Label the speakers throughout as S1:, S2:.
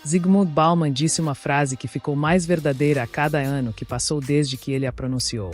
S1: Zygmunt Bauman disse uma frase que ficou mais verdadeira a cada ano que passou desde que ele a pronunciou.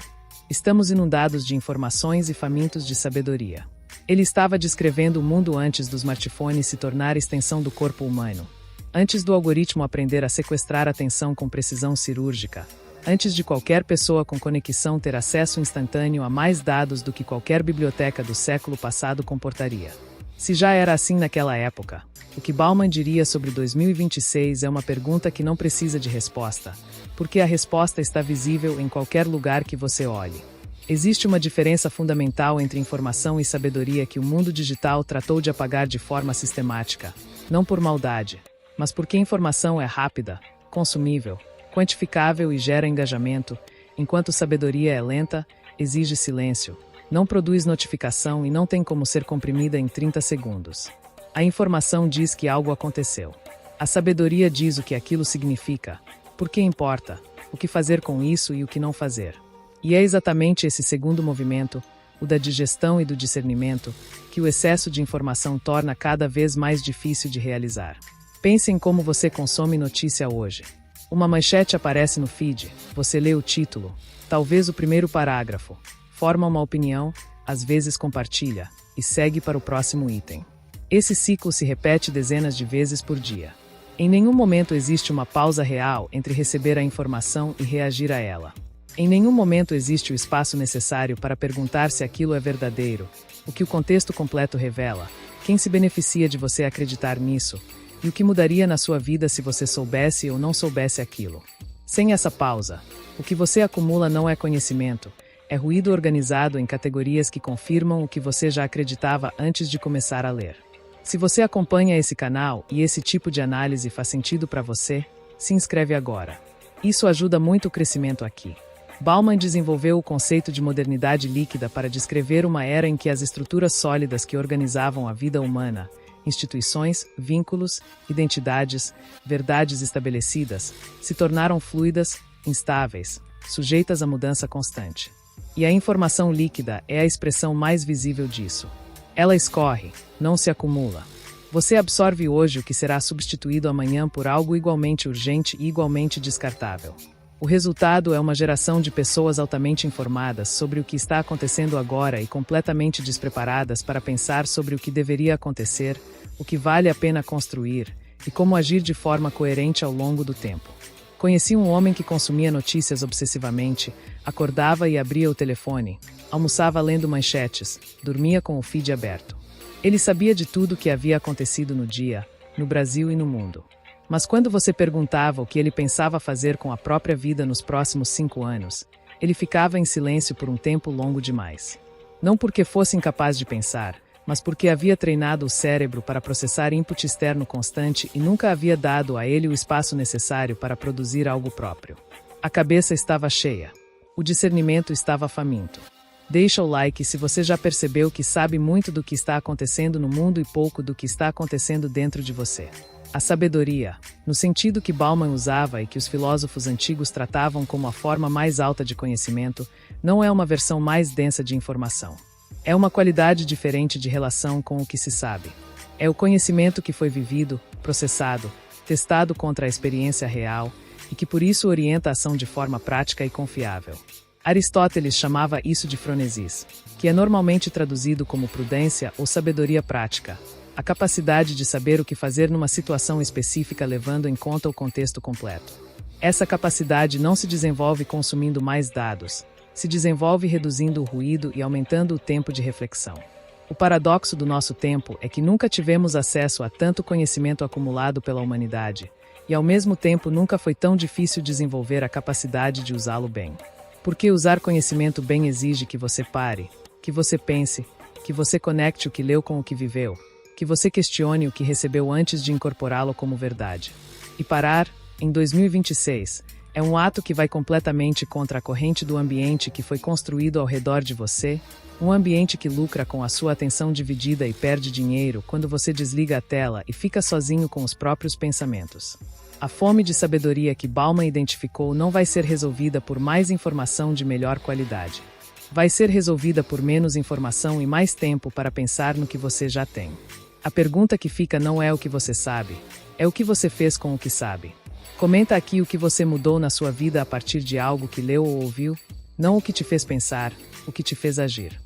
S1: Estamos inundados de informações e famintos de sabedoria. Ele estava descrevendo o mundo antes do smartphone se tornar extensão do corpo humano. Antes do algoritmo aprender a sequestrar a atenção com precisão cirúrgica. Antes de qualquer pessoa com conexão ter acesso instantâneo a mais dados do que qualquer biblioteca do século passado comportaria. Se já era assim naquela época, o que Bauman diria sobre 2026 é uma pergunta que não precisa de resposta, porque a resposta está visível em qualquer lugar que você olhe. Existe uma diferença fundamental entre informação e sabedoria que o mundo digital tratou de apagar de forma sistemática, não por maldade, mas porque informação é rápida, consumível, quantificável e gera engajamento, enquanto sabedoria é lenta, exige silêncio, não produz notificação e não tem como ser comprimida em 30 segundos. A informação diz que algo aconteceu. A sabedoria diz o que aquilo significa, por que importa, o que fazer com isso e o que não fazer. E é exatamente esse segundo movimento, o da digestão e do discernimento, que o excesso de informação torna cada vez mais difícil de realizar. Pense em como você consome notícia hoje. Uma manchete aparece no feed, você lê o título, talvez o primeiro parágrafo, forma uma opinião, às vezes compartilha, e segue para o próximo item. Esse ciclo se repete dezenas de vezes por dia. Em nenhum momento existe uma pausa real entre receber a informação e reagir a ela. Em nenhum momento existe o espaço necessário para perguntar se aquilo é verdadeiro, o que o contexto completo revela, quem se beneficia de você acreditar nisso, e o que mudaria na sua vida se você soubesse ou não soubesse aquilo. Sem essa pausa, o que você acumula não é conhecimento, é ruído organizado em categorias que confirmam o que você já acreditava antes de começar a ler. Se você acompanha esse canal e esse tipo de análise faz sentido para você, se inscreve agora. Isso ajuda muito o crescimento aqui. Bauman desenvolveu o conceito de modernidade líquida para descrever uma era em que as estruturas sólidas que organizavam a vida humana, instituições, vínculos, identidades, verdades estabelecidas, se tornaram fluidas, instáveis, sujeitas a mudança constante. E a informação líquida é a expressão mais visível disso. Ela escorre, não se acumula. Você absorve hoje o que será substituído amanhã por algo igualmente urgente e igualmente descartável. O resultado é uma geração de pessoas altamente informadas sobre o que está acontecendo agora e completamente despreparadas para pensar sobre o que deveria acontecer, o que vale a pena construir e como agir de forma coerente ao longo do tempo. Conheci um homem que consumia notícias obsessivamente, acordava e abria o telefone, almoçava lendo manchetes, dormia com o feed aberto. Ele sabia de tudo o que havia acontecido no dia, no Brasil e no mundo. Mas quando você perguntava o que ele pensava fazer com a própria vida nos próximos 5 anos, ele ficava em silêncio por um tempo longo demais. Não porque fosse incapaz de pensar, mas porque havia treinado o cérebro para processar input externo constante e nunca havia dado a ele o espaço necessário para produzir algo próprio. A cabeça estava cheia. O discernimento estava faminto. Deixa o like se você já percebeu que sabe muito do que está acontecendo no mundo e pouco do que está acontecendo dentro de você. A sabedoria, no sentido que Bauman usava e que os filósofos antigos tratavam como a forma mais alta de conhecimento, não é uma versão mais densa de informação. É uma qualidade diferente de relação com o que se sabe. É o conhecimento que foi vivido, processado, testado contra a experiência real e que por isso orienta a ação de forma prática e confiável. Aristóteles chamava isso de phronesis, que é normalmente traduzido como prudência ou sabedoria prática, a capacidade de saber o que fazer numa situação específica levando em conta o contexto completo. Essa capacidade não se desenvolve consumindo mais dados, se desenvolve reduzindo o ruído e aumentando o tempo de reflexão. O paradoxo do nosso tempo é que nunca tivemos acesso a tanto conhecimento acumulado pela humanidade, e ao mesmo tempo nunca foi tão difícil desenvolver a capacidade de usá-lo bem. Porque usar conhecimento bem exige que você pare, que você pense, que você conecte o que leu com o que viveu, que você questione o que recebeu antes de incorporá-lo como verdade. E parar, em 2026, é um ato que vai completamente contra a corrente do ambiente que foi construído ao redor de você, um ambiente que lucra com a sua atenção dividida e perde dinheiro quando você desliga a tela e fica sozinho com os próprios pensamentos. A fome de sabedoria que Bauman identificou não vai ser resolvida por mais informação de melhor qualidade. Vai ser resolvida por menos informação e mais tempo para pensar no que você já tem. A pergunta que fica não é o que você sabe, é o que você fez com o que sabe. Comenta aqui o que você mudou na sua vida a partir de algo que leu ou ouviu, não o que te fez pensar, o que te fez agir.